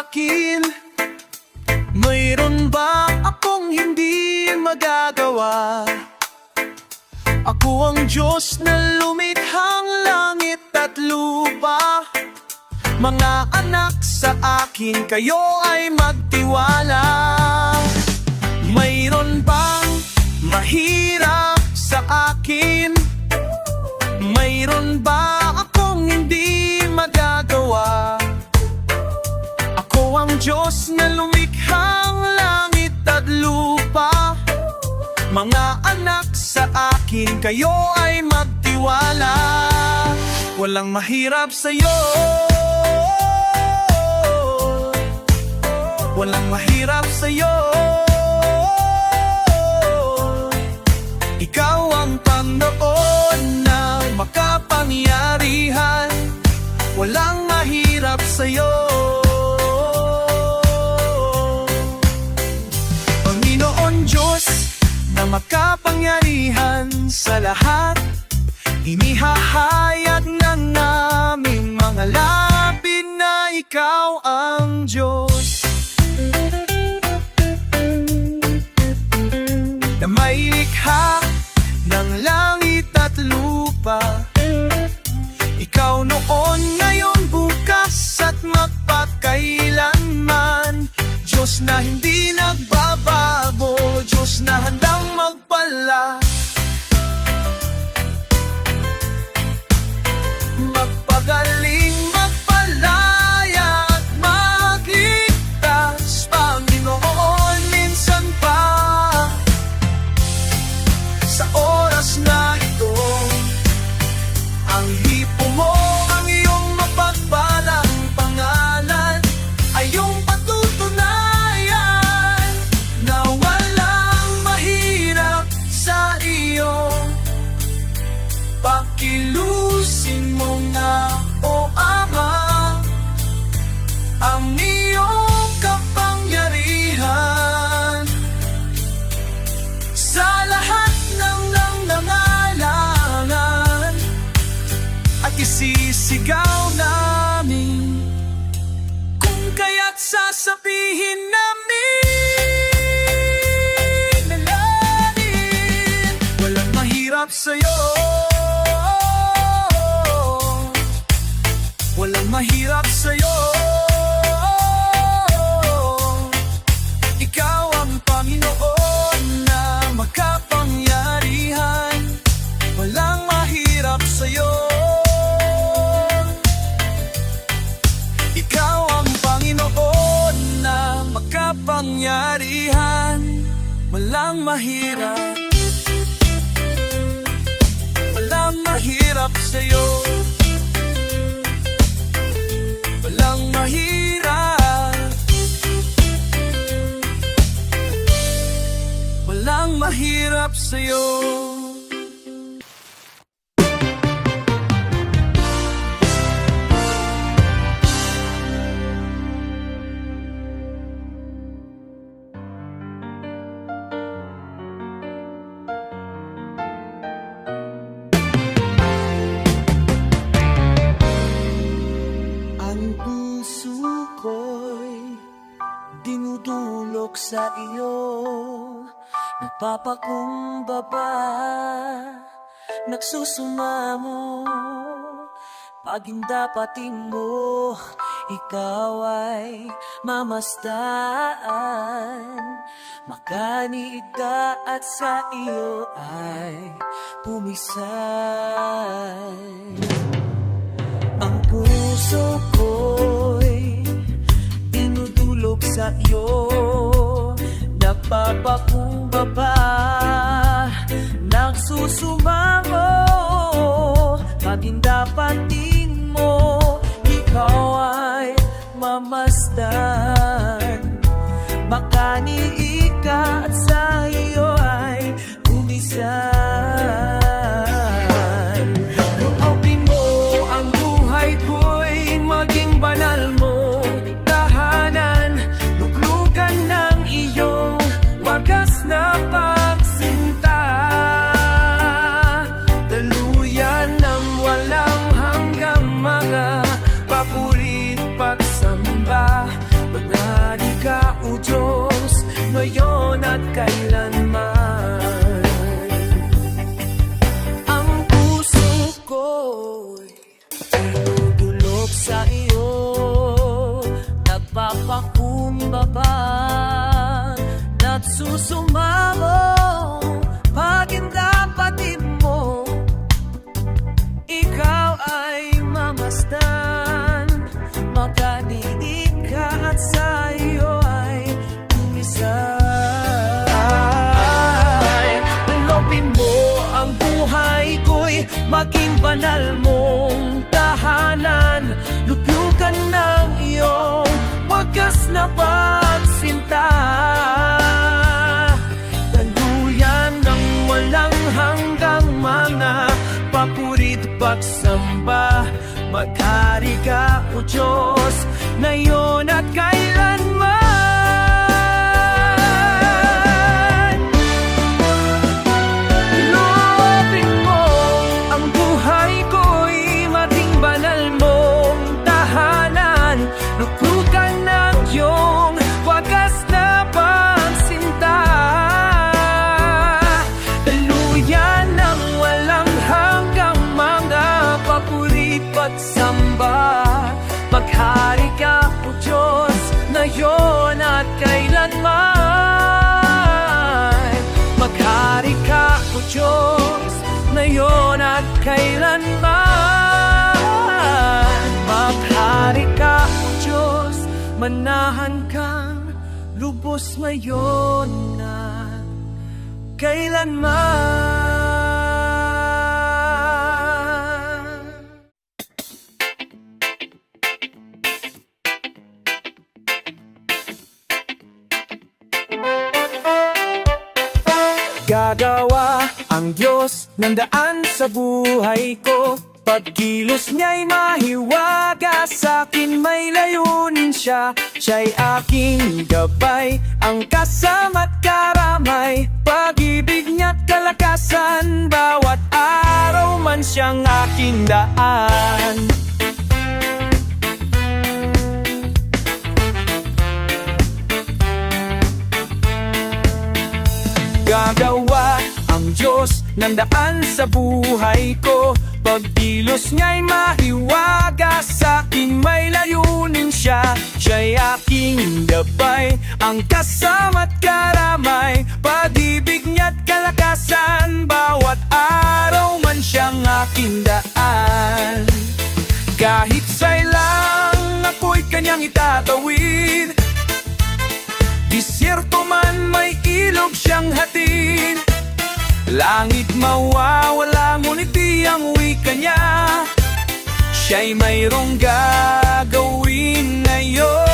akin. Mayroon ba akong hindi magagawa? Ako ang Diyos na lumithang langit at lupa. Mga anak, sa akin kayo ay magtiwala. Mayroon bang mahirap sa akin? Mayroon ba akong hindi magagawa? Ako ang Diyos na lumikhang langit at lupa. Mga anak, sa akin kayo ay magtiwala. Walang mahirap sa'yo, walang mahirap sa'yo. Ikaw ang Panginoon na makapangyarihan. Walang mahirap sa'yo. Panginoon Diyos na makapangyarihan sa lahat, inihahayag na naming mga labi na ikaw ang Diyos. Na may likha ng langit at lupa. Ikaw noon, ngayon, bukas at magpakailanman. Diyos na hindi nagbabago, Diyos na handang magpala. Magpagaling, magpalaya at magligtas, Panginoon, minsan pa. Sa oras na ito, ang hipo mo, ang iyong mapagpalang pangalan ay iyong patutunayan na walang mahirap sa iyo. Pakilusin mo na, O Ama, ang iyong kapangyarihan sa lahat ng nangangailangan, at isisigaw namin, kung kaya't sasabihin namin, nalanin, walang mahirap sa'yo. Walang mahirap sa'yo. Ikaw ang Panginoon na makapangyarihan. Walang mahirap sa'yo. Ikaw ang Panginoon na makapangyarihan. Walang mahirap. Walang mahirap sa'yo. Walang mahirap. Walang mahirap sa'yo. Dinudulok sa iyo, nagpapakumbaba, nagsusumamo. Pagindapatin mo, ikaw ay mamasdan. Makaniig ka at sa iyo ay pumisan. Ang puso ko'y dinudulog sa iyo, nagpapakumbaba, nagsusumamo. Pagindapatin mo, ikaw ay mamasdan. Makaniig ka at sa iyo ay pumisan. Luopin mo ang buhay ko'y maging banal mo. Tahanan, luklukan ng iyong wagas na pagsinta. Daluyan ng walang hanggang mga papurit pagsamba. nagpapakumbaba at susumamo pag indapatid mo. Ikaw ay mamasdan, makadidig ka at sa'yo ay umisay. Lopin mo ang buhay ko'y maging banal mong tahanan. Luplukan ng iyong wagas na pagsinta. Daluyan ng walang hanggang mga papurit pagsamba. Maghari ka, O Diyos, ngayon at kailanman. Loobin mo ang buhay ko'y maging banal mong tahanan. Luplukan ng iyong wagas na pagsinta. Daluyan ng walang hanggang mga papurit pagsamba. Maghari ka, O Diyos, ngayon at kailanman. Maghari ka, O Diyos, ngayon at kailanman. Maghari ka, O Diyos, manahan kang lubos ngayon at kailanman. Gagawa ang Diyos ng daan sa buhay ko. Pagkilos niya'y mahiwaga, sa'kin may layunin siya. Siya'y aking gabay, ang kasama't karamay. Pag-ibig niya't kalakasan, bawat araw man siyang aking daan. Gagawa ang Diyos ng daan sa buhay ko. Pagkilos niya'y mahiwaga, sa'king may layunin siya. Siya'y aking gabay, ang kasama't karamay. Pag-ibig niya't kalakasan, bawat araw man siyang aking daan. Kahit sailang ako'y kanyang itatawid, disyerto man may ilog siyang hatid. Langit mawawala, ngunit di ang wika niya. Siya'y mayroong gagawin ngayon.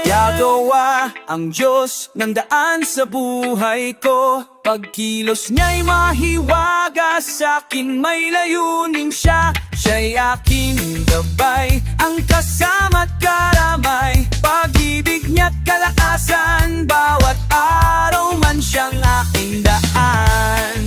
Gagawa ang Diyos ng daan sa buhay ko. Pagkilos niya'y mahiwaga, sa'kin may layunin siya. Siya'y aking gabay, ang kasama't karamay. Pag-ibig niya't kalakasan, bawat araw man siyang aking daan.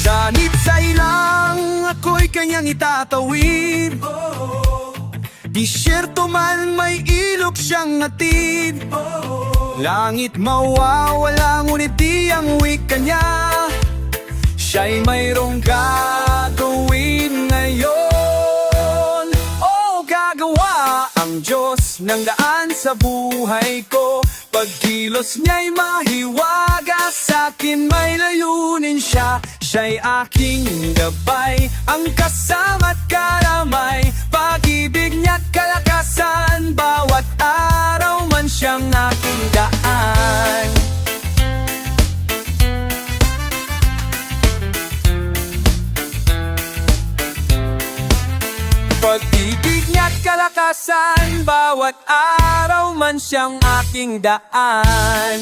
Sanit sa ilang ako'y kanyang itatawid, disyerto man may ilog siyang hatid. Langit mawawala, ngunit di ang wika niya. Siya'y mayroong gagawin ngayon. Oh, gagawa ang Diyos ng daan sa buhay ko. Pagkilos niya'y mahiwaga, sa'kin may layunin siya. Siya'y aking gabay, ang kasama't karamay. Pag-ibig niya't kalakasan, bawat araw man siyang aking daan. Pag-ibig niya't kalakasan, bawat araw man siyang aking daan.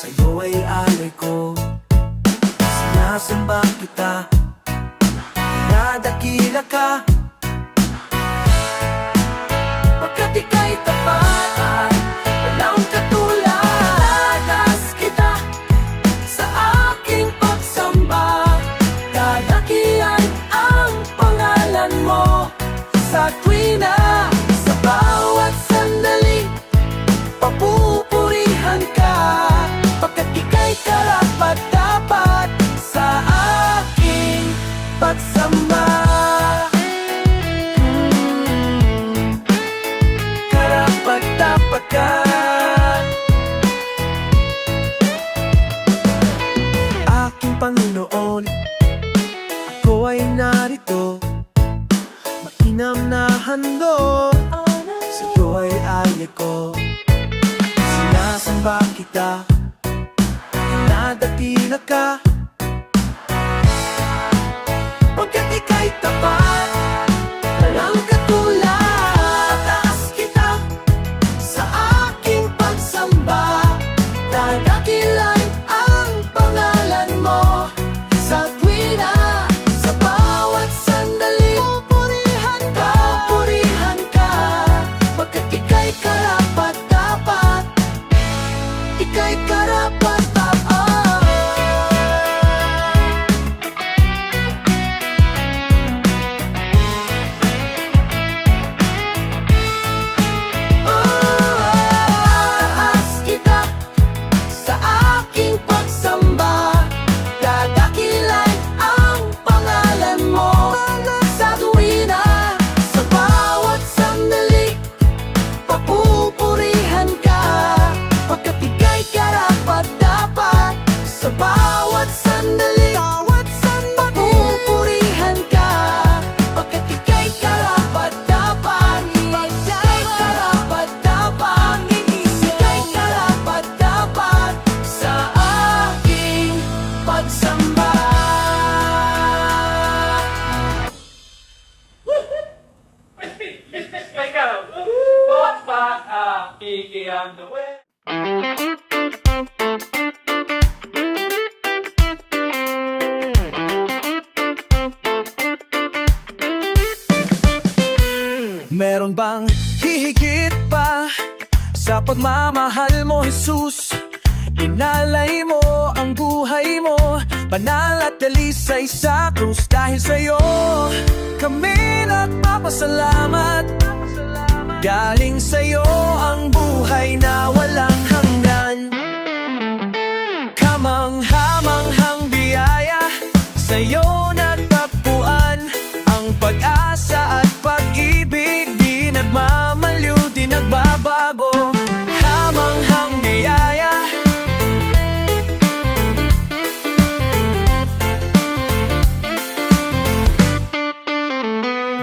sa'yo ay alay ko. Sinasamba kita, nadakila ka, pagkat ika'y tapat at walang katulad. Taas kita sa aking pagsamba, dadakilan ang pangalan mo sa tuwina. Sa bawat sandali, papupurihan ka, pagkat ika'y karapat-dapat sa aking pagsamba. Karapat-dapat ka. Aking Panginoon, ako ay narito, mainam na handog, sa'yo ay alay ko. Sinasamba kita, nadakila ka, pagkat ika'y tapat, walang katulad. Taas kita sa aking pagsamba, dadakilan ang pangalan mo sa tuwina. Sa bawat sandali, pupurihan ka, pagkat ika'y karapat-dapat, ika'y karapat-dapat. Taas kita sa aking pagsamba, dadakilan ang pangalan mo sa tuwina. Sa bawat sandali, papupurihan ka, pagkat ika'y karapat-dapat. Sa bawat sandali, papupurihan ka, pagkat ika'y karapat-dapat. Ika'y karapat-dapat, ika'y karapat-dapat sa aking pagsamba. Kiki on the way. Meron bang hihigit pa sa pagmamahal mo, Jesus? Inalay mo ang buhay mo, banal at dalisay sa krus. Dahil sa'yo kami nagpapasalamat. Galing sa'yo ang buhay na walang hanggan. Kamanghamanghang biyaya, sa'yo nagtagpuan ang pag-asa at pag-ibig. Di nagmamaliw, di nagbabago. Kamanghang biyaya,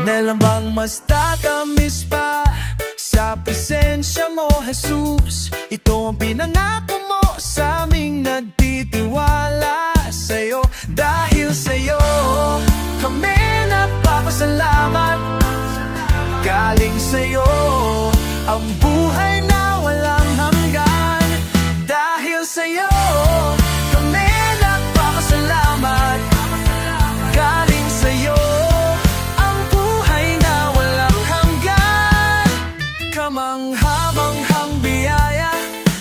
nalambang mas tatamis pa sa presensya mo, Jesus. Ito ang pinangako mo sa aming nagtitiwala sa'yo. Dahil sa'yo kami nagpapasalamat. Galing sa'yo ang buhay na walang hanggan. Dahil sa'yo kami nagpapasalamat. Galing sa'yo ang buhay na walang hanggan. Kamanghamanghang biyaya,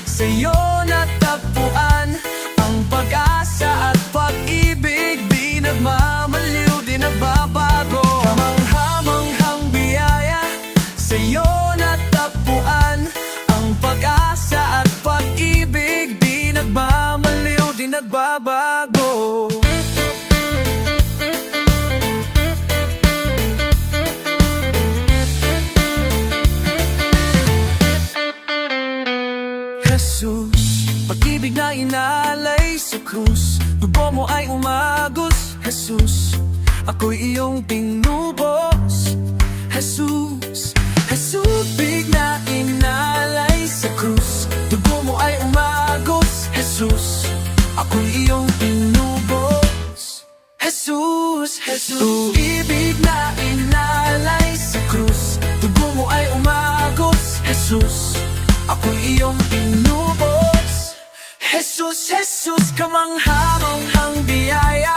sa'yo natagpuan ang pag-asa at pag-ibig. Di nagmamaliw, di nagbabago. Kamanghamanghang biyaya, sa'yo natagpuan ang pag-asa at pag-ibig. Di nagmamaliw, di nagbabago. Jesus, pag-ibig na inalay sa krus, dugo mo ay umagos. Jesus, ako'y iyong tinubos. Jesus, Jesus, big na inalay sa krus, dugo mo ay umagos. Jesus, ako'y iyong tinubos. Jesus, Jesus, ibig na inalay sa krus, dugo mo ay umagos. Jesus, ako'y iyong tinubos. Jesus, Jesus, kamangha-manghang biyaya,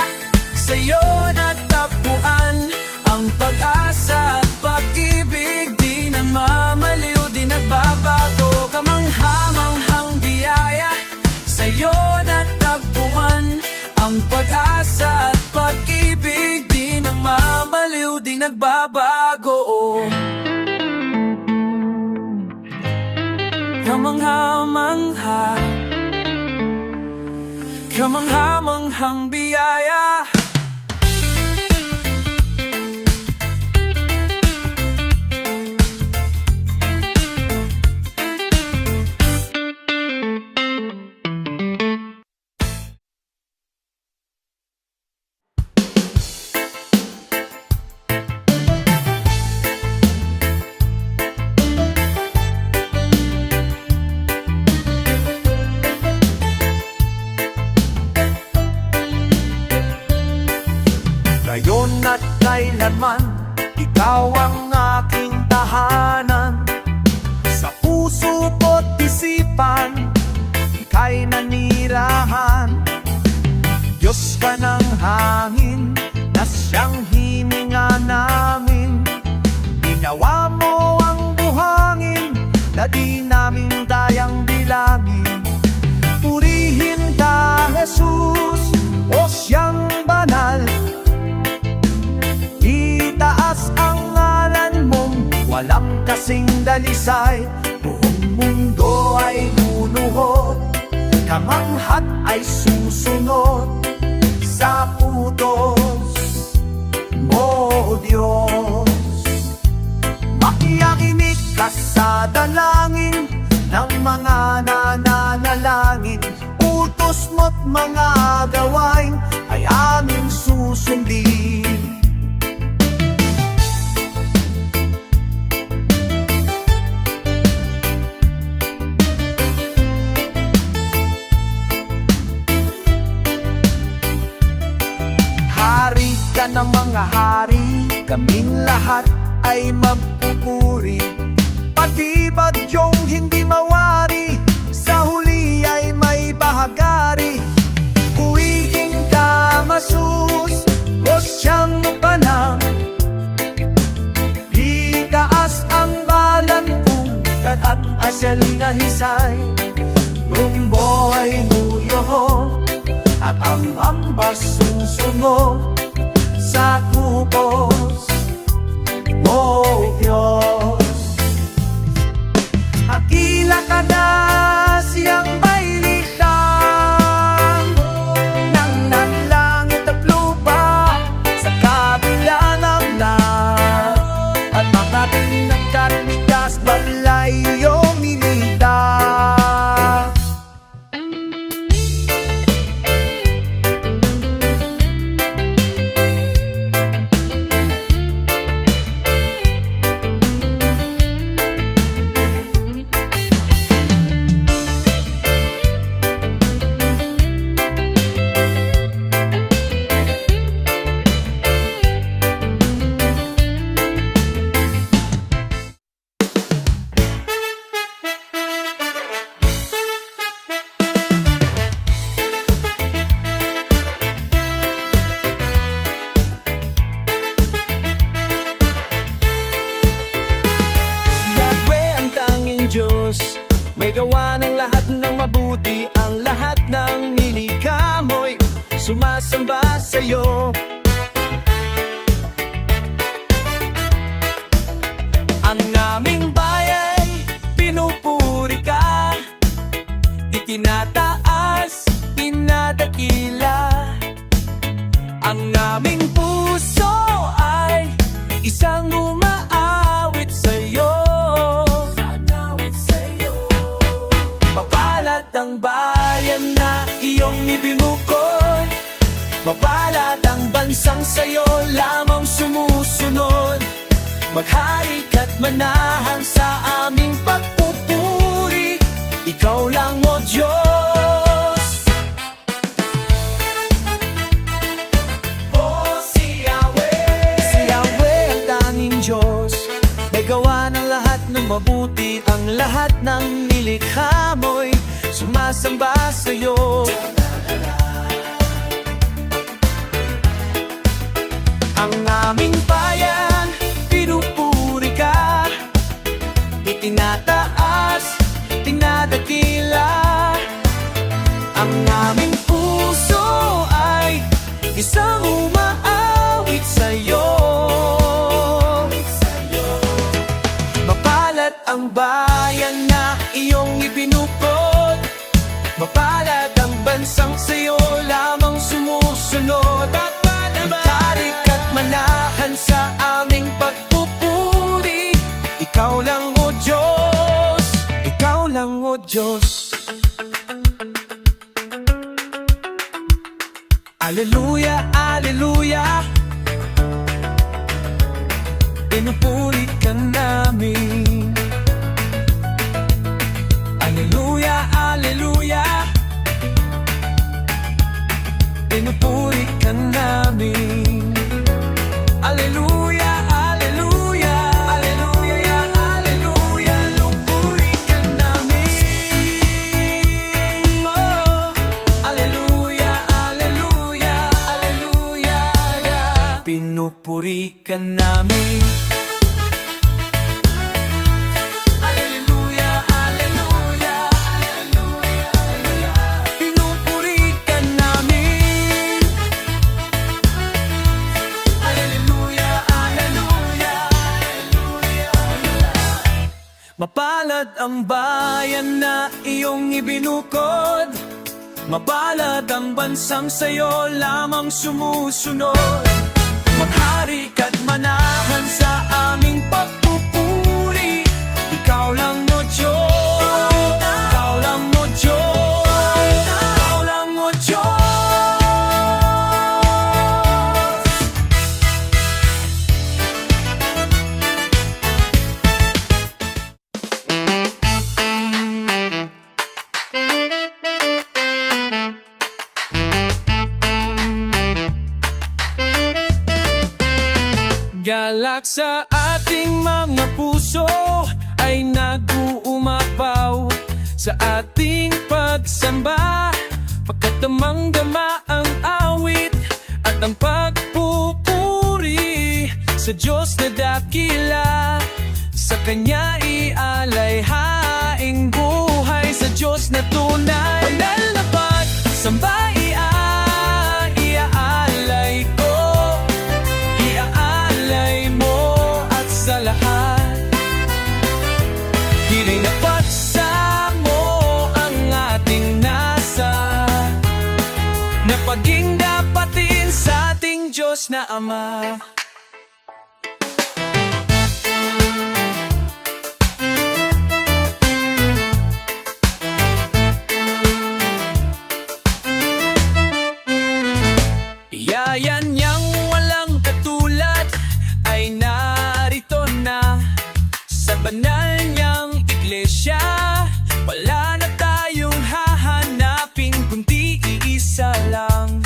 sa'yo natagpuan ang pag-asa at pag-ibig. Di namamaliw, di nagbabago. Kamangha-manghang biyaya, sa'yo natagpuan ang pag-asa at pag-ibig. Di namamaliw, di nagbabago. Kamangha-mangha, kamangha-manghang biyaya. Ngayon at kailanman, ikaw ang aking tahanan. Sa puso ko't isipan, ika'y nanirahan. Diyos ka ng hangin, na siyang hininga namin. Ginawa mo ang buhangin, na di namin dayang bilangin. Purihin ka, Jesus, o siyang banal. Itaas ang ngalan mong walang kasing dalisay. Buong mundo ay luluhod, kamanghat ay susunod sa utos mo, Diyos. Makiyakinig ka sa dalangin ng mga nananalangin. Utos mo't mga gawain ay aming susundin. Hari ka ng mga hari, kaming lahat ay magpupuri. Pati bagyong hindi mawari, sa huli ay may bahagari. Uwiing ka, Jesus, o siyang panang. Itaas ang balan kung at asal na hisay. Rumbo ay nuyo, at ang ambas susunod sa kupos mo, Diyos. Hakila ka na siyang may likang ng langit at lupa sa kabila ng lahat. At mga pinagkatigas balay iyong nilita. Diyos, may gawa ng lahat ng mabuti. Ang lahat ng nilikha mo'y sumasamba sa'yo. Ang aming bayay, pinupuri ka, itinataas, pinadakila. Ang aming puso ay isang umaawit sa'yo. Mapalad ang bayan na iyong ibinukod, mapalad ang bansang sa'yo lamang sumusunod. Maghari ka't manahan sa aming pagpupuri, ikaw lang o Diyos. Oh, si Yahweh, si Yahweh ang tanging Diyos, may gawa ng lahat ng mabuti. Ang lahat ng nilikha mo'y sumasamba sa'yo. aming puso ay isang umaawit sa'yo. Mapalad ang bayan na iyong ibinukod, mapalad ang bansang sa'yo lamang sumusunod. Itarik at manahan sa aming pagpupuri. Ikaw lang o Diyos, ikaw lang o Diyos. Alleluia, alleluia, pinupuri ka namin. Alleluia, alleluia, pinupuri ka namin. Alleluia, alleluia, alleluia, alleluia, pinupuri ka namin. Oh, alleluia, alleluia, alleluia, pinupuri ka namin. Alleluia, alleluia, alleluia, pinupuri ka namin. Alleluia, alleluia, mapalad ang bayan na iyong ibinukod, mapalad ang bansang sa'yo lamang sumusunod. Maghari ka't manahan sa aming pagpupuri. Ikaw lang o Diyos, ikaw lang o Diyos, ikaw lang o Diyos. Galak sa ating mga puso ay nag-uumapaw sa ating pagsamba, pagkat damang-dama ang awit at ang pagpupuri sa Diyos na dakila. Sa Kanya ialay haing buhay, sa Diyos na tunay. Banal na pagsamba iaalay ko, iaalay mo at sa lahat. Hiling na pagsamo ang ating nasa, na paging dapatin sa ating Diyos na Ama. Iyayan niyang walang katulad ay narito na sa banal niyang iglesia. Wala na tayong hahanapin kundi iisa lang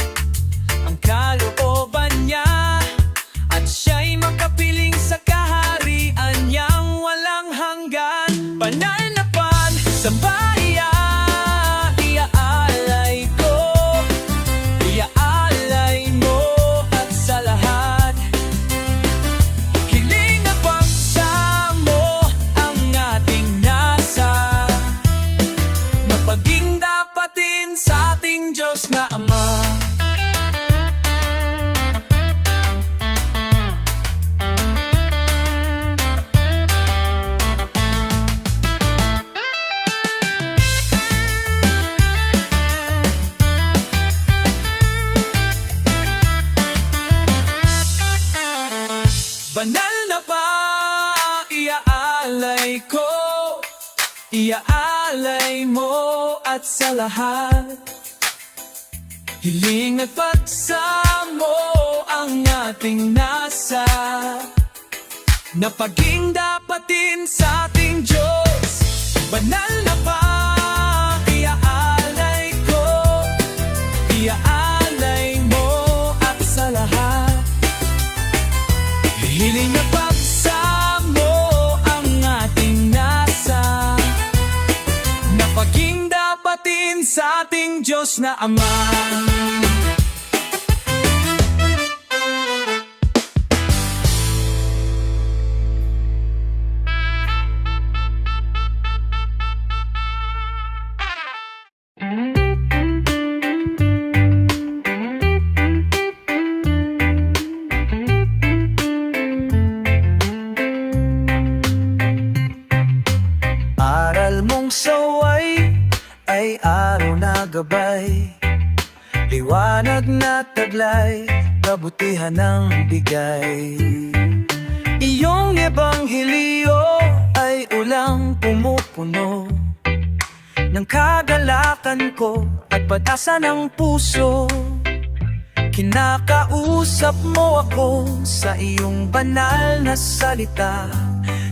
ang kalooban niya, at siya'y makapiling sa kaharian niyang walang hanggan. Banal na pagsamba iaalay ko, iaalay mo at sa lahat. Hiling at pagsamo ang ating nasa, mapaging dapatin sa ating Diyos na Ama. Banal na pa iaalay ko, iaalay mo at sa lahat. Hiling at pagsamo ang ating nasa, na paging dapatin sa ating Diyos. Banal na pa iaalay ko, iaalay mo at sa lahat. Hiling na pagsamo ang ating nasa, na paging dapatin sa ating Diyos na Ama. buhay, liwanag na taglay, kabutihan ng bigay. Iyong ebanghelyo ay ulang pumupuno ng kagalakan ko at pag-asa ng puso. Kinakausap mo ako sa iyong banal na salita,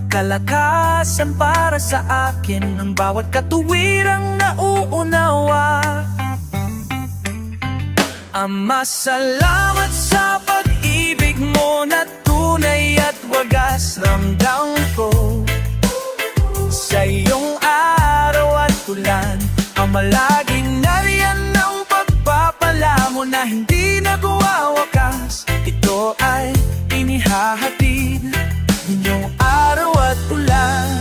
kalakasan para sa akin ang bawat katuwirang nauunawa. Ama, salamat sa pag-ibig mo na tunay at wagas. Ramdam ko sa iyong araw at ulan, Ama, laging nariyan ng pagpapala mo na hindi nagwawakas. Ito ay inihahatid ninyong araw at ulan.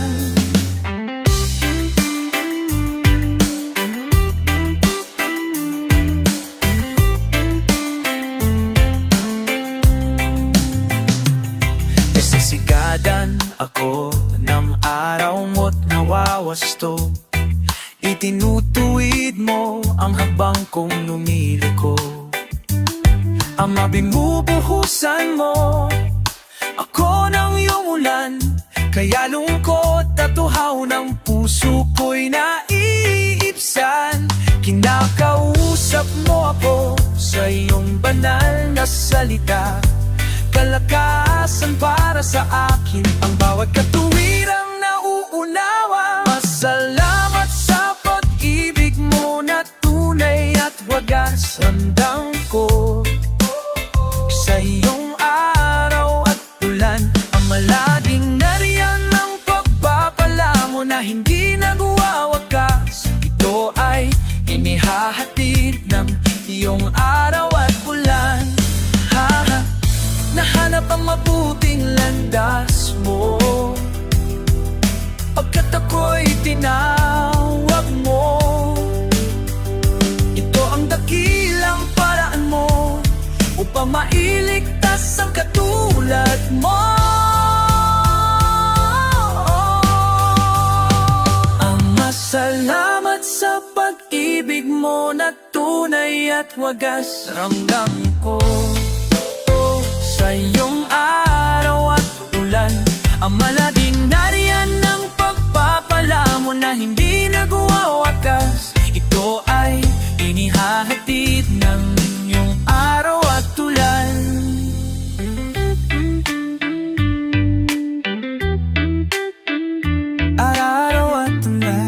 Nasisigadan ako ng araw mo't nawawasto. Itinutuwid mo ang habang kong lumiliko. Ama, binubuhusan mo ako ng iyong ulan, kaya lungkot at uhaw ng puso ko'y naiibsan. Kinakausap mo ako sa iyong banal na salita, kalakasan para sa akin ang bawat katuwirang nauunawa. Masalamat sa pag-ibig mo na tunay at wagas. Ramdam ko sa iyong araw at ulan, ang malaging nariyan ng pagpapala mo na hindi nagwawakas. Ito ay inihahatid ng iyong araw at ulan. Nahanap ang mabuting landas mo, pagkat ako'y tinawag mo. Ito ang dakilang paraan mo upang mailigtas ang katulad mo. Ama, salamat sa pag-ibig mo na tunay at wagas. Ramdam ko sa iyong araw at ulan, ang malaging nariyan ng pagpapala mo na hindi nagwawakas. Ito ay inihahatid ng iyong araw at ulan. Araw at ulan.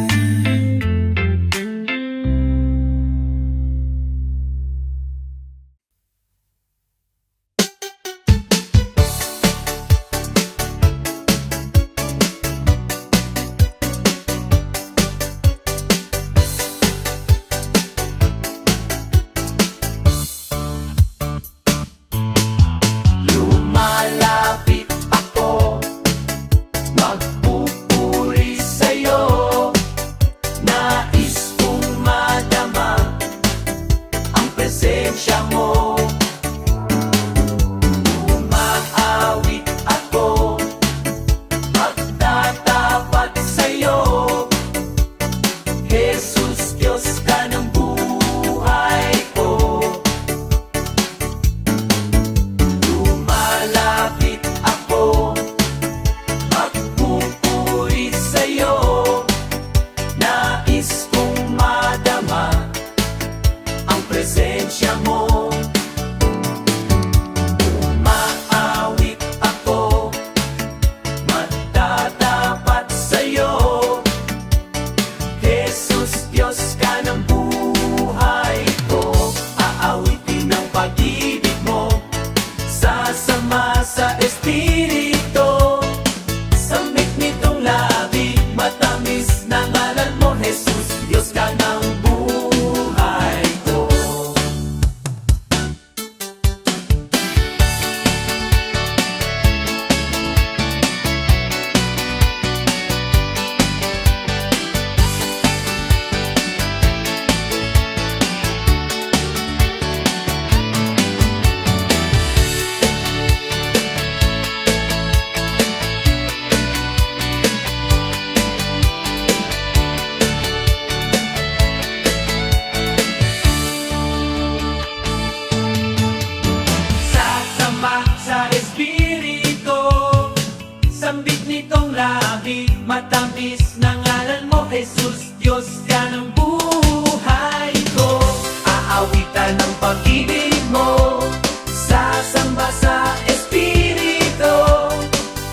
Lumalapit ako, magpupuri sa'yo. Nais kong madama ang presensya mo. Umaawit ako, magtatapat sa'yo. Jesus, Diyos ka ng buhay ko. Lumalapit ako, magpupuri sa'yo. Nais kong madama ang presensya mo. Umaawit ako, magtatapat sa'yo. Jesus, Diyos ka ng buhay ko. Aawitin ang pag-ibig mo, sasama sa Espiritu. Samik nitong labi, matamis na ngalan mo, Jesus, Diyos ka ng buhay ko. labi, matamis na ngalan mo, Jesus, Diyos ka ng buhay ko. Aawitan ng pag-ibig mo, sasamba sa Espiritu.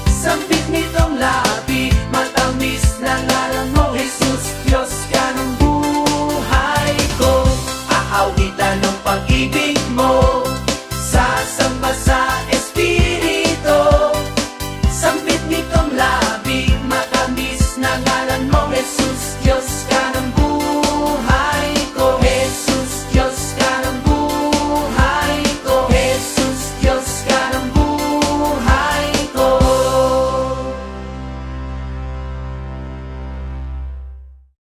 Sampit nitong labi, matamis na ngalan mo, Jesus, Diyos ka ng buhay ko. Aawitan ng pag-ibig mo,